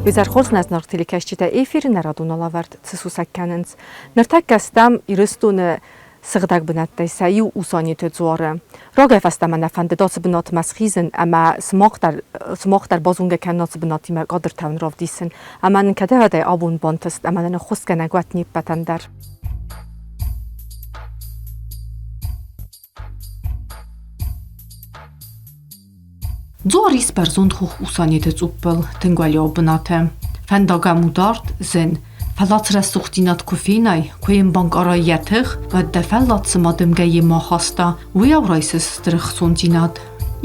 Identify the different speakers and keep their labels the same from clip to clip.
Speaker 1: Վիզարխորս նազնորթիլի կեշչիտ է էյֆիրի նարադուն ալավարդ ծսուսակ կյանենց։ Նրտակ կաստամ իրստունը սղդակ բնատտեսայի ուսանիթը ծուարը։ Ռոգայ վաստաման աֆանդը դոցը բնոտ մասխիզն, ամա սմողտար բոզունգը կյանոցը բնոտի մը գադրթավն ռովդիսն, ամանն կադավադայ ավուն բոնտստ, ամանն խուսկանագվատնի պատանդար։ Ձորիս բերզունդ խուխ ուսանիթը ծուպպլ թնգվալի օբնաթը, ֆանդագամուդարդ զեն, Ֆալացրաս սուխտինատ կուֆինայ, քույն բանկարայ յաթեղ, վադդեֆալլաց սմադմգայի մախաստա, ուի ավրայսս ստրխսունտինատ։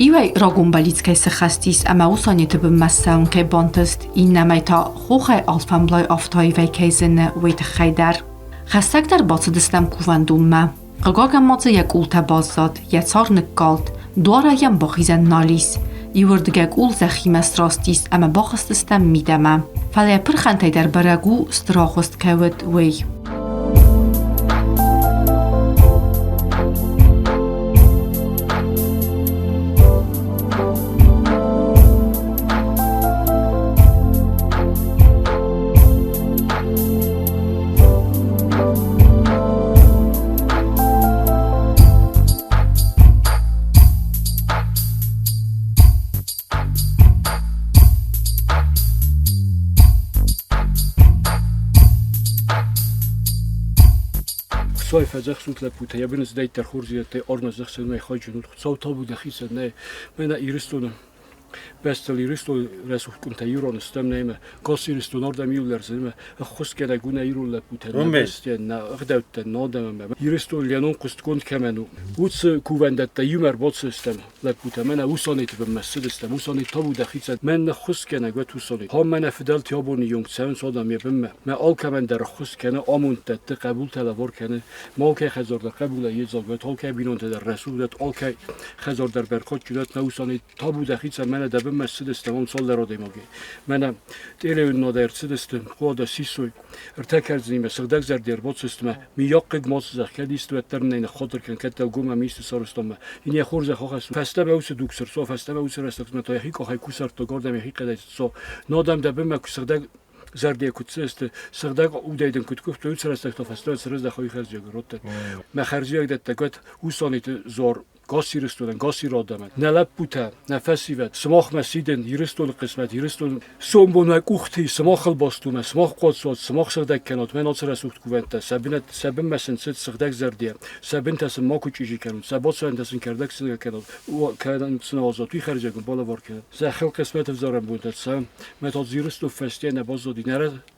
Speaker 1: Իվայ ռագումբալից կայսը խաստիս ամա ուսանիթը բմասսաուն կե բանտստ, իննամայթա խուխայ ալֆամբլայ ավթայի վայ կայզենը վայթ խայդար։ Խաստակդար բացը դստամ կուվանդում մա, ղգագամացը յակ ուլթա բազատ, յացար նկկալտ, դուարայամ բախիզան նալիս, Իվորդգակ ուլ զախի մասրաստիս ամա բախստստամ միդամա, ֆալայ պրխանտայ դար բարագու ստրախոստ կավդ վեյ։
Speaker 2: Soy fazach sut la puta, ja bin zdaj ter khurziete ormazach se me khajunut khso tabu dakhis ne mena iristun bestel iristun resuf kunta euron stem neme gosiristun orda miuler zeme khuskela guna euro la puta besten na gdawt nodam iristun lianon qustkun kamenu uts kuvendat ta yumer bot system la puta mena usonit be system usonit tabu dakhis men khuskena got usonit ham mena fidel tiaboni jung sen sodam yebem me alkamen der khuskena amuntat qabul talabor kene مالك خزر در قبول یزال و تالک بینان در رسول داد آلک خزر در برخود جدات نوسانی تابو دخیل من دبم مسجد استمام سال در آدم آگی من تیله نادر سد استم خود سیسوی ارتکار زنیم سردک زر در بود سیستم میاق ماس زخکدی است و ترنین خاطر کن کتا گم میست سارستم این خورز خواهد فسته به اوس دوکسر سو فسته به اوس رستم تا یکی که کوسر تا گردم یکی قدرت سو نادم دبم سردک زردی کتست سردگ او دیدن کت گفت تو سرست تا فستان سرز دخوی خرجی گرفت مخرجی داد تکت اوسانیت زور گاسی رستوران گاسی را دامن نلب بوده نفسی ود سماخ مسیدن یرستون قسمت یرستون سومبون و کوختی سماخل باستومه سماخ قدسات سماخ سردگ کنات من آسر سوخت کوونت سبن مسن ست سردگ زردیه سبن تاسم ما کوچیجی کنن سبات سن تاسم کردک سن کنات و کردن سن آزادی خرجی کن بالا وار کنن زخل قسمت وزارم بود سم متاد یرستو فستی نبازادی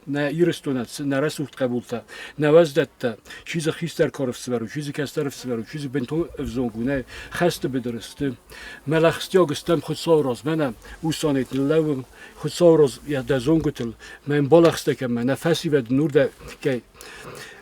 Speaker 2: نه یرستونات نره سوخت قبول تا نوازدت چیز خیستر کارفس برو چیزی کسترفس برو چیزی بنتو افزونگونه خسته بدرسته ملخستی آگستم خود ساوراز منم اوسانیت نلوم خود ساوراز یا دزونگتل من بالخسته که من نفسی و نور ده که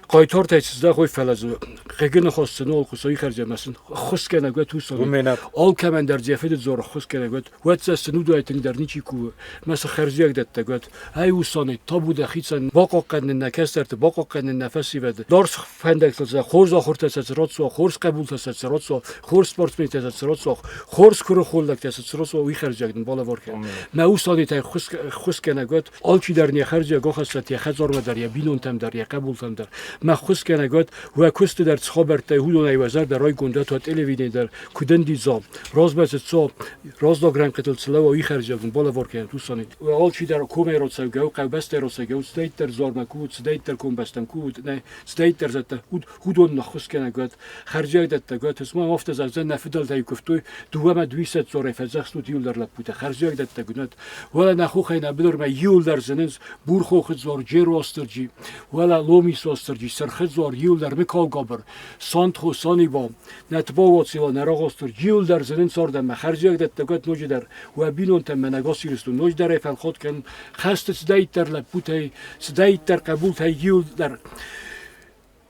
Speaker 2: قایتار تیسزده خوی فلزو قگن خواستن آل خسایی خرجه مثلا خست کنه گوت اوسانیت آل کمن در جفت زور خست کنه گوت وقت زستنو دوایتن در نیچی کو مثلا خرجی اگدت گوت ای اوسانیت تا بوده خیسن باقا قن نکسترت باقا قن نفسی ود دارس فندک تز خورز آخر تز راتسو خورز قبول تز راتسو خورز سپورت می تز راتسو خورز کرو خولک تز راتسو وی خرجه اگدن بالا وار کن نه اوسانیت خست کنه گوت آل چی در نی خرجه گاه خست یا خزار و در یا بینون تم در یا قبول تم در ما خوش کنه گفت و کوست در خبرته هودون ایوازر در رای گنده تا تلویزیون در کدن دیزام راز بس تو راز داغران قتل سلا و ای خرجون بالا وار کنه تو سانید و آل چی در کومه رو سگو قبست رو سگو استیت در زار مکود استیت در کوم بستم کود نه استیت در زت هودون نخوش کنه گفت خرجه دت گفت اسمه مفت از زن نفدال تای گفتوی دوام 200 زور فزخ دیول در لپوته خرجه دت گنت ولا نخو خینا بدر ما یول در زنز بور خو خد زور جرو استرجی ولا لومی استرجی سرخ زور یول در مکال گابر سانت خو سانی با نتبا واتسیلا نراغاستر یول در زنن ساردم خرجه دت گفت نوج در و بینون تم منگاسی رستو نوج در فل خود کن خست سدایت در لپوته سدایت در قبول تای یول در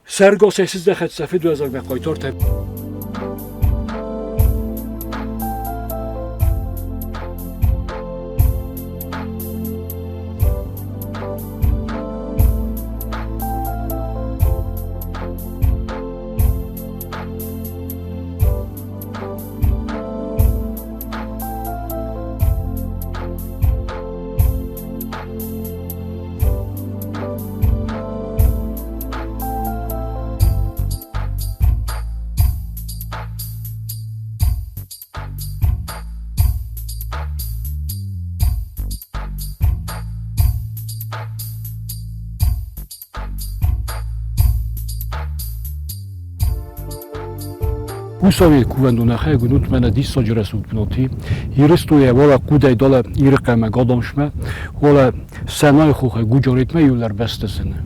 Speaker 2: سرگاس سیزده خد سفید و از قایتار تم Usavê kuvendûna xwe gunût me ne dîsa ci resûdbinotî, yiristûyê wala qûdey dala îriqe gadamşme, wala senayê xwe xwe gucarêtme yûler bestesine.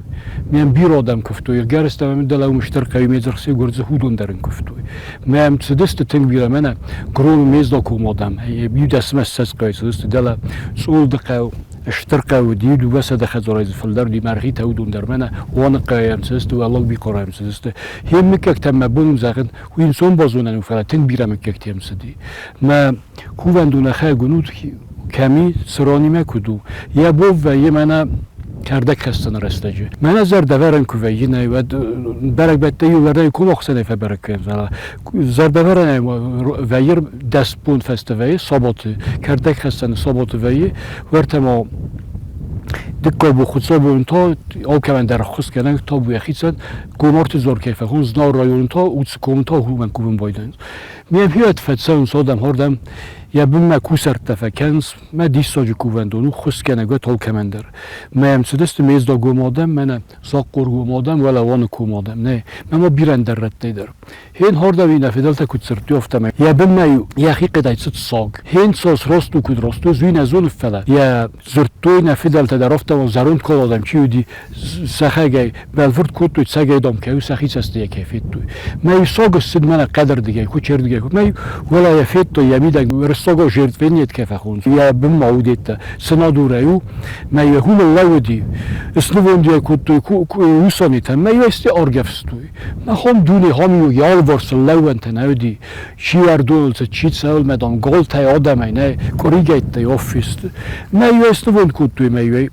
Speaker 2: Mem bir adam kuftoy, geriste me dala müşter kayımezirse gurze hudun derin kuftoy. Mem tsidist ting bir mene grol mezda kumadam. Bir desme ses kayısıst dala sol daqaw اشتركوا وديد وبس دخل رئيس فلدر دي مرغي تودون در منه وانا قايم سست والله بيقرايم سست هم مكك تم بونم زاغن وإنسان بازونن وفلاتن بيرم مكك تيم سدي ما كوندون خا گنود کمی سرانی مکدو یا بو و یه منه کردک هستن رستجی من از زردورن کوی نه و برک بده یولرده کوم اخسنه فبرک زلا زردورن و یر دست بون فستوی صابت کردک هستن صابت وی ورتما دکای بو خود صابون تا او که من در خص کنن تا بو یخیسن گمارت زور کیفه خون زنار رایون تا اوت کوم تا هو من کوم بایدن میم هیات فتسون صادم هردم یا بیم مکوسر تفکنز ما دیساج کووندونو خص کنه گه تا کمن در میم سدست میز دا گمادم من زاقور گمادم ولا وان کومادم نه ما بیرن در رد نیدر هین هردم این افدال تا کد سرتی افتم یا بیم ما یخی قدای ست ساگ هین ساس راستو کد راستو زوین ازون فلا یا زرتوی نفدال تا در افتم و زرون کل آدم چی ودی سخگی بلفرد کد تو سگی دام که سخی است یک کیفیت تو ما ساگ سد من قدر دیگه کوچر دیگه ما ولا یفیت تو یمیدن ساگا جرد فنیت که فخون یا بم معودت سنادوریو ما یهون لودی اسنوندی کوتو وسانیت ما یستی آرگفستوی ما هم دونی همیو یال ورس لوند نودی شیار دولت چیت سال مدام گل تای آدم نه کوریگیت تای آفیست ما یستوند کوتوی ما یی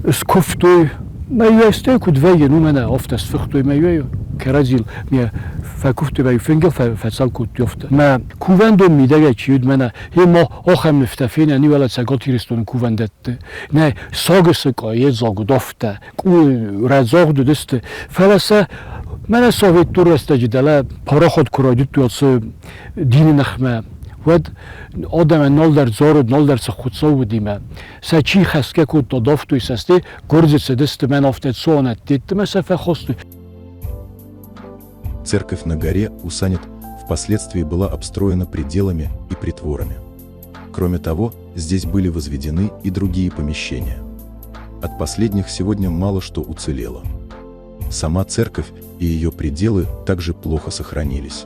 Speaker 2: اسکفتوی ما یستی کود وی نو منه آفتست فختوی ما یی کرازیل می فکوفت به فنگل فصل کود یافت ما کووندم میده چیود منه هی ما آخم نفتفین یعنی ولی سگاتی رستون کووندت نه ساگس کایه زاگ دافته کو رزاق دست فلسه من سویت دور است جدلا پارا خود کرایدی تو از دین نخمه ود آدم نال در زار نال در سخوتسا بودیم سچی خسکه کود داداف توی سسته گرز سدست من افتاد سوانت دید مسافه خواست.
Speaker 3: Церковь на горе Усанет впоследствии была обстроена пределами и притворами. Кроме того, здесь были возведены и другие помещения. От последних сегодня мало что уцелело. Сама церковь и ее пределы также плохо сохранились.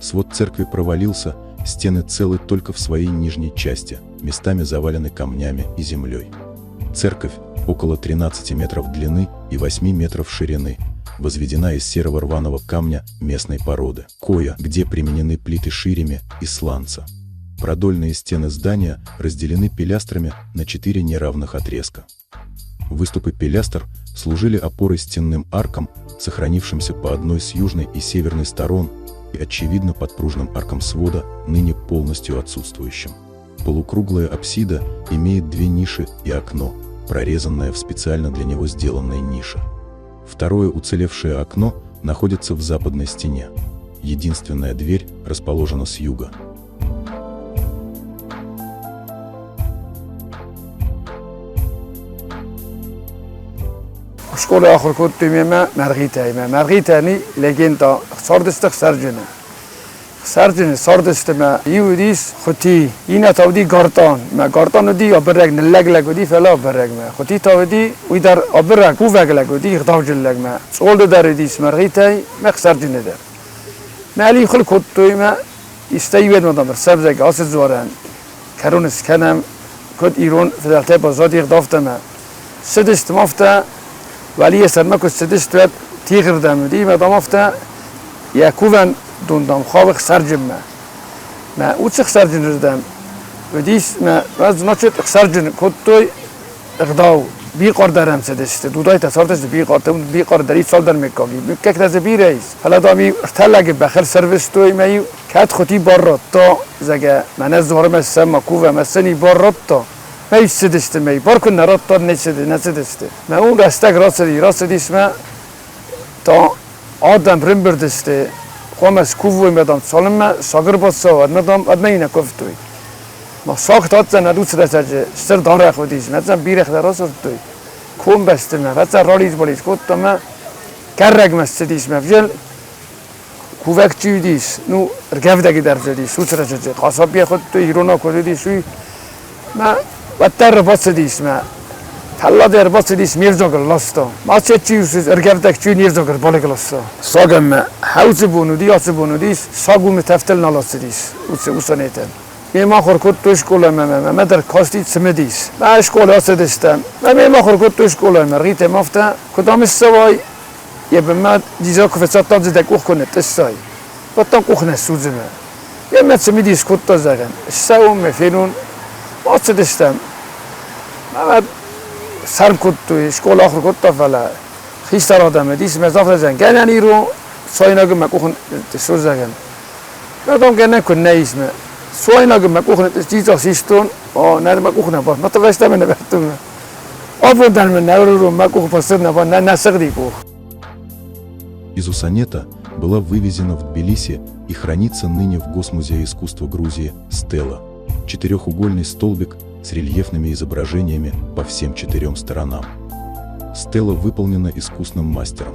Speaker 3: Свод церкви провалился, стены целы только в своей нижней части, местами завалены камнями и землей. Церковь около 13 метров длины и 8 метров ширины, возведена из серого рваного камня местной породы, коя, где применены плиты ширими и сланца. Продольные стены здания разделены пилястрами на 4 неравных отрезка. Выступы пилястр служили опорой стенным аркам, сохранившимся по одной с южной и северной сторон, и очевидно подпружным аркам свода, ныне полностью отсутствующим. Полукруглая апсида имеет 2 ниши и окно, прорезанное в специально для него сделанной нише. Второе уцелевшее окно находится в западной стене. Единственная дверь расположена с юга.
Speaker 4: شکل آخر کود تویمه مرغیته نی لگنتا سردست خسرجنه خسرجنه سردست ما یودیس خودی اینا تودی گارتان ما گارتانو دی آبرگ نلگ لگودی فلا آبرگ ما خودی تودی وی در آبرگ کوفگ لگودی خداوجل لگ ما سول در دیس مرغیته ما خسرجنه در مالی خل کود تویمه استیوید مدام سبزگ آس زوارن کرونس کنم کود ایران فدالته بازادی خدافتم سدست مافته ولی سرمکو سدست وقت تیغر دامدی مدام افته یا کوون دوندام خواب خسرجم ما اوت خسرجن ردم و دیس ما از نچت خسرجن کتوی اقداو بیقار درم سدست دودای تصارت بیقار تون بیقار دری سال در مکاگی مکک دز بیریس حالا دامی ارتلاگ بخر سرویس توی میو کات خودی بارات تا زگه من از زهرم السما کوه مسنی بارات تا ما يسدست ماي باركن نرات طار نسدست ما اون راستك راسدي اسمه تا آدم رمبردست خامس کوو مدام سالم ساگر باسا مدام ادمینه کوفتوی ما ساخت هاتن ندوس رساجه سر داره خودیش مثلا بیرخ دراس توی کوم بستم مثلا رالیز بالیز کود تا ما کرگ مستدیش مفجل کووک چیدیس نو رگفته در زدیس سوتره چه قصابی خود تو ایران کردیس وی ما وتر باز دیس ما تلا در باز دیس میرزاگل لاستا ما چه چیز رگفته چی میرزاگل بالگ لاستا ساگم حوض بونودی آس بونودیس ساگوم تفتل نلاست دیس اوسانیتن ما خورکت توش کلا ما در کاستی سمدیس ما اشکال آس دستم ما خورکت توش کلا ما ریت مافته کدام سوای یه به ما دیزا کفشات تازه دکوخ کنه تستای با تا کوخ نسوزمه یه مثل دیس کت تازه سوم مفینون واسه دستم ما سر کت توی شکل آخر کت تفلا خیستر آدمه دیس مزاف زن گنی رو سایناگ مکوخ تسوزگن یادم گنه کن نیسمه سایناگ مکوخ دیزا سیستون نه مکوخ نباش متوجه من نبردم آب در من نورو مکوخ پسر نباش نه نسقدی کوخ.
Speaker 3: Из Усанета была вывезена в Тбилиси и хранится ныне в Госмузее искусства Грузии стела – четырехугольный столбик с рельефными изображениями по всем 4 сторонам. Стела выполнена искусным мастером.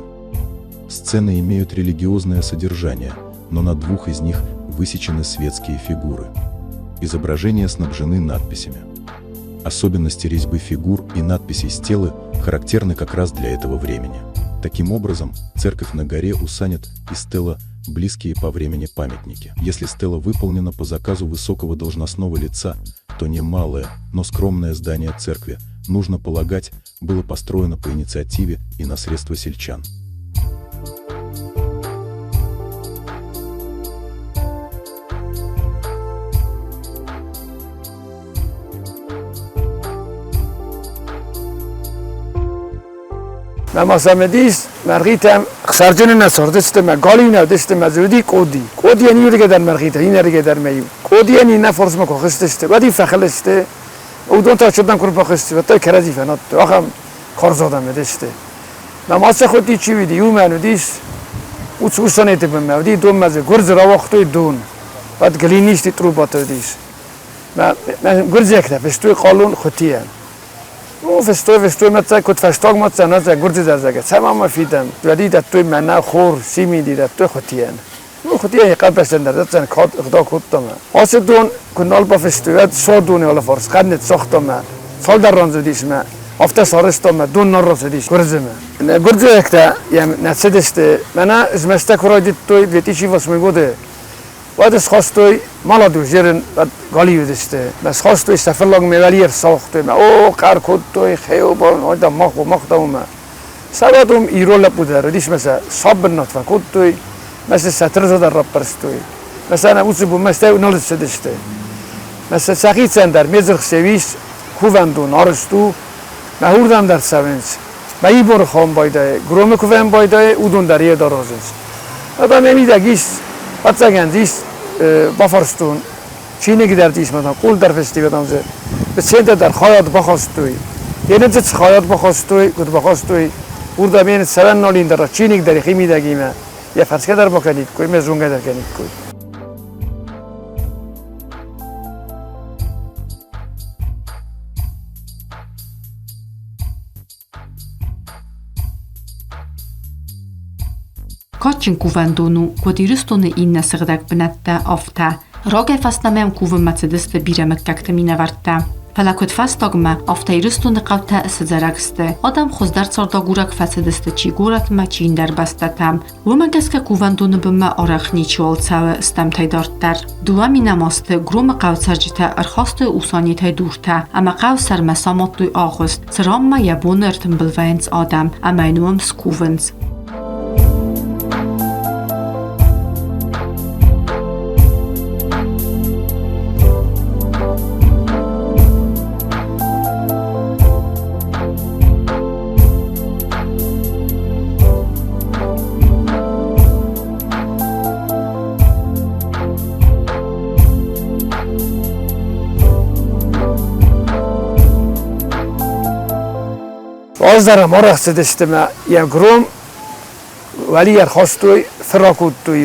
Speaker 3: Сцены имеют религиозное содержание, но на 2 из них высечены светские фигуры. Изображения снабжены надписями. Особенности резьбы фигур и надписей стелы характерны как раз для этого времени. Таким образом, церковь на горе Усанет и стела – близкие по времени памятники. Если стела выполнена по заказу высокого должностного лица, то немалое, но скромное здание церкви, нужно полагать, было построено по инициативе и на средства сельчан.
Speaker 4: ما سامدیس مرغیتم خسارجن نسردستم گالی نداشتم زودی کودی یعنی دیگه در مرغیت این دیگه در میو کودی یعنی نه فرض مکو خستسته بعدی فخلسته او دو تا شدن کور بخسته و تا کرازی فنات آخم کار زدم داشته نماز خودی چی ویدی او منو دیس او سوسانیت به مودی دو مزه گرز را وقتی دون بعد گلی نیستی ترو باتو دیس من گرز یکتا فستوی قانون خطیه او فستوی مثلا کد فستاگ مثلا نه گرز درزگه تمام فیدم ولی دت توی من خور سیمی دیدت توی خطیه او خطیه قبل بسن در دستن کات خدا کتم آسه دون کنال با فستوی سادونه ولی فرض خدمت ساختم سال در رانزو دیس من افته سارستم دون نراس دیس گرزم گرز یکتا یم نسدسته من از مستکرای دیت توی بیتیشی واسه میگوده بعد از خواستوی مالا دو جرن بعد گالی ودسته بس خواستوی سفر لاگ میوالیر ساخته ما او کار کد توی خیابان آدم مخدم ما سبادم ایرول بوده ردیش مثلا صبر نطفه کد توی مثلا ستر زده رب پرستوی مثلا اوسی بو مثلا نال سدسته مثلا سخیت سندر میزرخ سویس کووندو نارستو مهوردم در سوینس بایی بر خام بایده گروم کوون بایده اودون دریه دارازنس آدم میدگیش Batsagendis bafarstun Çin'e giderdiyiz mesela kul derfesti adamze besende der hayat bakhastoy yine de hayat bakhastoy kut bakhastoy burada beni seven nolin der Çin'e gider kimi de gime ya farz kadar bakanit koy mezunga der kanit koy
Speaker 1: Kaçın kuvendonu kodiristonu inne sığdak binette afta. Rage fastnamem kuvun Mercedes biremek kaktemine varte. Felakut fastagme afta iristonu qavta eszerakste. Adam xozdar sarda gurak Mercedes çi gurak ma çin der bastatam. Womegeske kuvendonu bime araxni çol sawe istem taydartar. Duami namaste grum qavsarjite arxaste usanite durta. Ama qavsar mesamatu august. Sramma yabonerten bilvens adam. Ama inum skuvens.
Speaker 4: Az darım orası desteme ya grum vali yer xastoy frakuttoy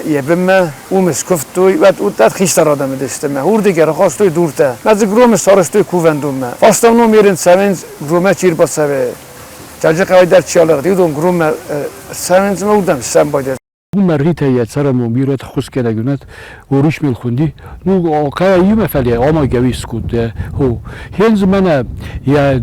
Speaker 4: yebme umeskuftoy ve utat xistar adamı desteme hurdi ger xastoy durta az grum sarıstoy kuvendumme fastamno merin sevens gruma çir basave Çalcı kavayder çalar diyordum grum sevens mi udam sen bayder
Speaker 2: هو مرغیت هیت سر مومیرت خوش که نگونت وریش میل خوندی نو آقای یوم فعلی آما گویس کود هو هنز من یا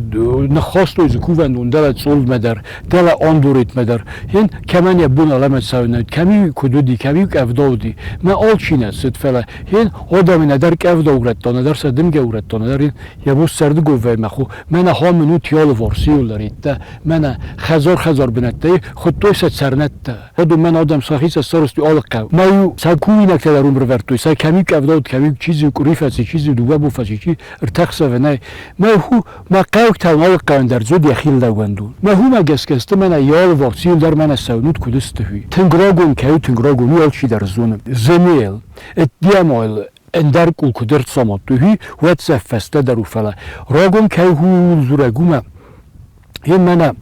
Speaker 2: نخواست ویز کووندون دلت صلب مدر دل آندوریت مدر هن کمان یا بون علامت سوینت کمی کدودی کمی افدودی من آل چینه ست فعلا هن آدمی ندر که افدورت دانه در سدم گورت دانه در یا بوس سرد گوه مخو من هامنو تیال وارسیول دارید من خزار بنته خود توی ست سرنت خود من آدم ساخیس سرستی آلقه ما سکوی نکته در عمر ورتوی سا کمی افدود کمی چیزی ریفتی چیزی دوباره بوفتی چی ارتخص و نه ما هو ما قاوک تمام قاند در زود یخیل دوندون ما هو ما گسکست من یال وارسیول در من سونود کدست هوی تنگراگون که تنگراگون یال چی در زون زمیل ادیامال اندر کل کدرت سامات توی وقت سفسته در وفلا راگون که هو زورگوم این من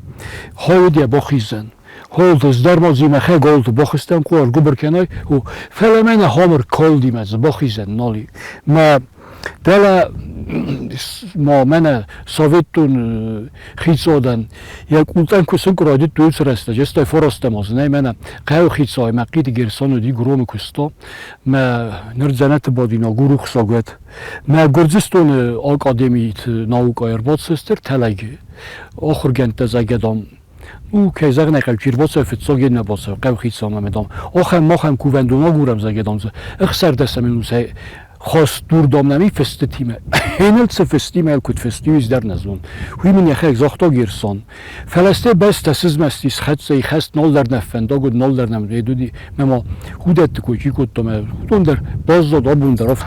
Speaker 2: هاودی باخیزن هولد از در مازی مخه گولد باخستم قوار گبر کنای و فعلا من هامر کالدی مز باخیزن نالی ما دل ما من سویتون خیزادن یک اولتن کسان کرادی توی سرسته جستای فرسته ماز نه من قیو خیزای مقید گرسان و دی گروم کستا ما نرزنت بادینا گروه خساگوت ما گرزستون آکادمیت ناوک آیرباد سستر تلگی آخر گنت زگدام او که زغ نکل چیر باسه فتساگی نباسه قیو خیزام مدام آخر ماخم کووندونا گورم زگدام اخسر دستم اینوسه خواست دور دام نمی فست تیمه هنل سه فستیم ال کد فستیویز در نزون هوی من یخه اگزاختا گیرسان فلسته بس تسیز مستیس خد سی خست نال در نفندا گود نال در نم ریدودی مما خودت کوچی کد تمه خودون در باز داد آبون در افت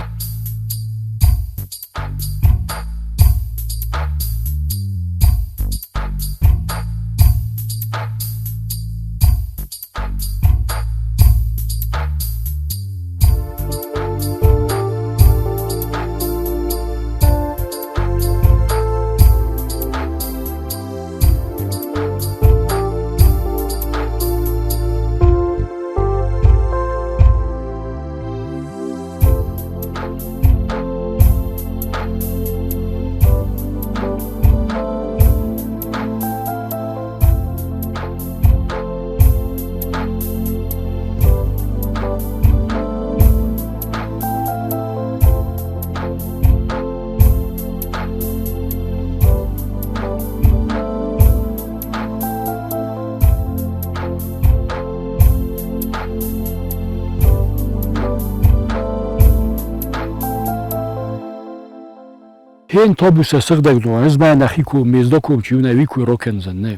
Speaker 2: هن تابوس سخدك دوانز ما نخيكو ميزداكو بچيونا ويكو روكنزن نه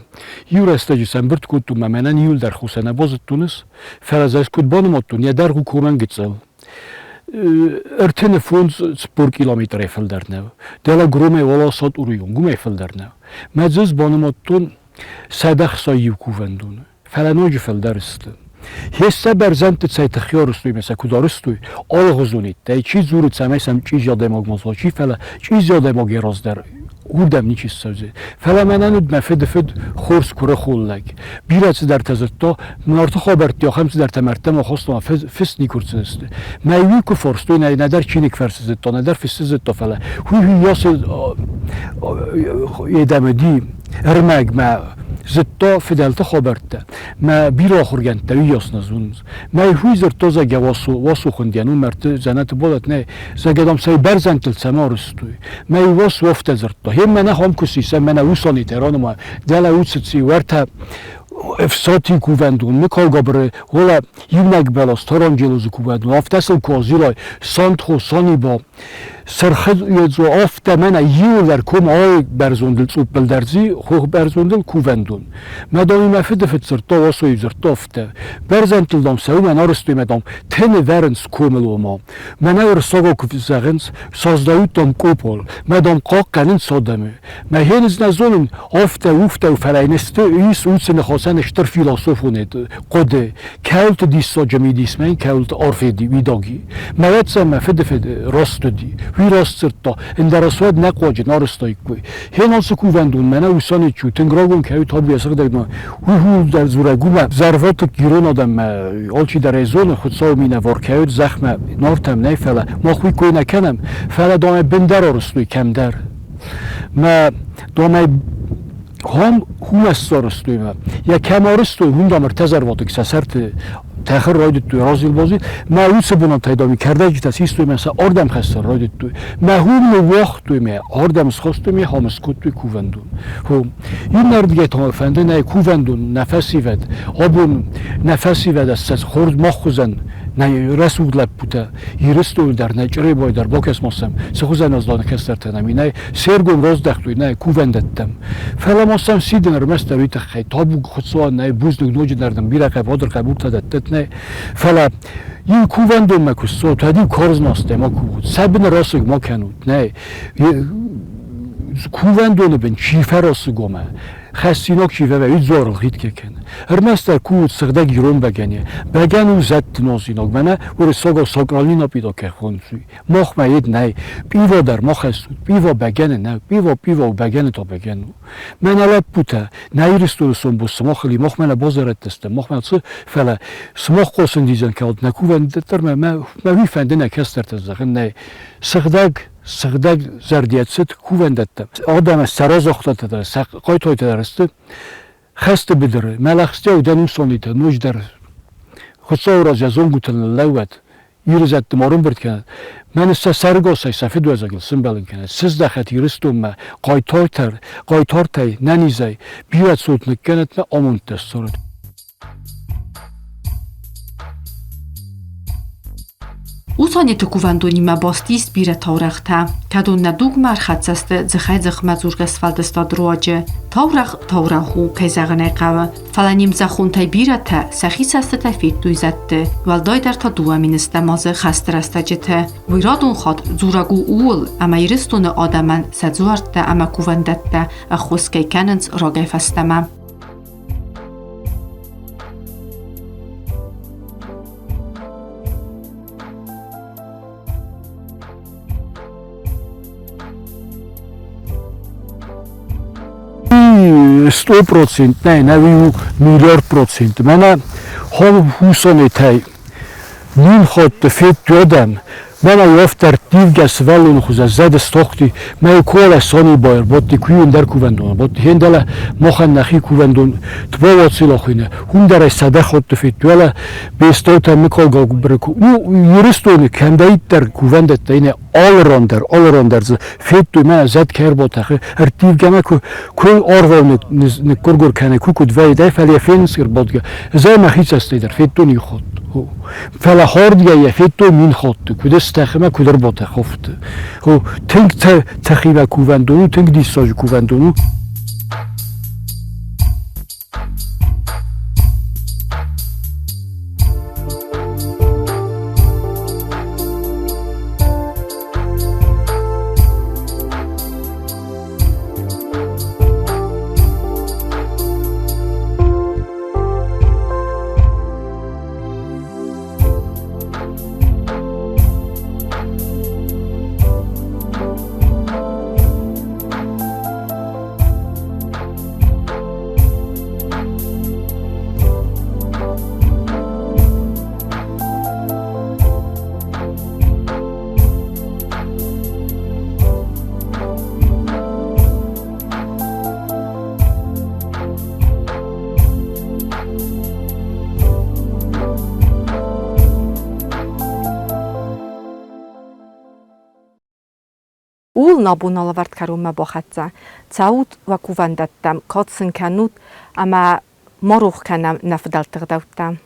Speaker 2: يور استاجي سنبرت كنتو ممنن يول در خوسنه باز تونس فرازاش كنت بانماتون يا در حكومن گتسل ارتن فونز سپور کیلومتر ایفل در نو دلا گرومه والا سات اوریون گوم ایفل در نو مجز بانماتون صدخ ساییو کووندون فلانوج فل درست هسته برزنت سایت خیار استوی مثل کدارستوی آل غزونید تا چی زورت سمیسم چیز یاده ماگ مازلا چی فلا چیز یاده ماگ راز در هودم نیچیز سوزه فلا منند مفد فد خورس کره خولک بیرت در تزتا منارت خابرت یا خمس در تمرتم خواستم فس نیکورت است میوی کو فرستوی نه ندر چینک فرسز تا ندر فسز تا فلا هوی یاس یدمدی ارمگ ما زتا فدالتا خابرته ما بیرا خورگند توی یاس نزونز ما هوی زرتا زگه واسو خوندیانو مرت زنت بودت نه زگدام سای برزن تل سمارستوی ما واس وفت زرتا هم من هم کسیسم من اوسانی تهران ما دل اوستی ورته افساتی کووندون میکال گابره ولا یونگ بلاس تارانجلوز کووندون افتسل کوزیرای سانت خو سانی با سرخد یزو افت من یو در کم آی برزوندل صوب بلدرزی خو برزوندل کووندون مدامی مفید فتسرتا واسوی زرتا افته برزنتل دام سو من آرستوی مدام تن ورنس کوملو ما من اور ساگا کفزاغنس سازداویت دام کوپول مدام قاق کنن سادمه ما هنز نزونم افته و فلاینسته ایس اوتسن خواستن اشتر فیلاسوفونید قده کولت دیسا جمی دیسمین کولت آرفیدی ویداگی مواد سم مفید راست دی وی راست سرتا اندرسواد نقواجه نارستایی کوی هنالس کووندون من اوسانی چو تنگراگون که تا بیاسق دگنا هو در زورگوم ضربات گیرون آدم آلچی در ازون خود ساومینه وارکاید زخم نارتم نه فلا ما خوی کوی نکنم فلا دامه بندر آرستوی کم در ما دامه هم استارستویم یا کمارستو هم دامر تزر واتک سرت تأخر رايد توی رازیل بازی ما اوس بنا تایدامی کرده که تاسیس توی مثلا آردم خسته رايد توی ما هم وقت توی می آردم سخست توی می همس کود توی کووندون هم این نردیه تا فنده نه کووندون نفسی ود آبون نفسی ود است خورد مخوزن نه رسول لب بوده یرستو در نجاری باید در باکس ماسم سخوزن از دانه کس در تنمی نه سرگون راز دختوی نه کووندتم فعلا ماسم سیدن رمست در ویت خی تابو خودسوان نه بوز نوجی دردم بیره که بادر قبول تدت نه فعلا این کووندون مکوسو تا دیم کارز ناسته ما کوود سبن راسوگ ما کنود نه کووندون بن چیفه راسوگومه خستیناک شیوه و این زارل خید که کنه هرمست در کود سخده گیرون بگنیه بگن او زد نازیناک منه وره ساگا ساگرالی نپیدا که خونسوی مخ مید نه بیوا در مخ هستود بیوا بگنه نه بیوا بگنه تا بگنه من علب بوده نیرستو رسون بو سماخ لی مخ منه بازارت دسته مخ منه فعلا سماخ قاسن دیزن که آد نکوونده در من ویفنده نکست در تزدخن نه سخدگ زردیت ست کووندتم آدم سراز اختاده داره قای تایت درسته خسته بدره ملخسته او دنو سانیده نوش در خودسا راز یزون گوتن لوت یرزد دمارون برد کنه من سرگاسای سفید و ازاگل سنبلن کنه سز دخت یرستون ما قای تای ننیزای بیوت سوت نکنت ما آمون دستارد
Speaker 1: Ուսանյետը կուվանդոնի մա բաստիս բիրը թաուրախտա, կադոննա դուգ մար խացաստը ձխայ ձխմածուր գասվալդստա դրոաջը, թաուրախու կայզաղնայ qavă, falanім zaxuntay bira të, saxisastը të fit dույzattë, valdoj dar të dua ministə mazı xastrastacıtı, vıradun xat zuragu uul, ama yiristunu adaman sadzuarttë ama kuvandattə, axuskay kanınc rogay fastama.
Speaker 2: Сто процент, не, навіть мільярд процент. Мене хусони тай, нін ход фет додам. Мене яфтар дівгас велон хуза зад стохти. Мене кола сони бояр, боти куюн дар кувендон, боти хендала мохан нахи кувендон. Твоя цілохине. Хундара сада ход фет дола бестота микол гобреку. Ну юристони кендайт дар кувендет тайне allrounder фет ду мене зад кер ботахи. Ар дівгама ку орвон не кургур кане ку две дай фали фенсер бодга. Займа хицастай дар фет дуни ход. فلا خورد یا فیتو مین خود کدست تخمه کدر با تخفت خو تنگ تخیبه کووندونو تنگ دیساج کووندونو
Speaker 1: Ул набуналавард карума бахатса, цаут ва кувандаттам, катсын канут, ама марух канам нафдалтырдавтам.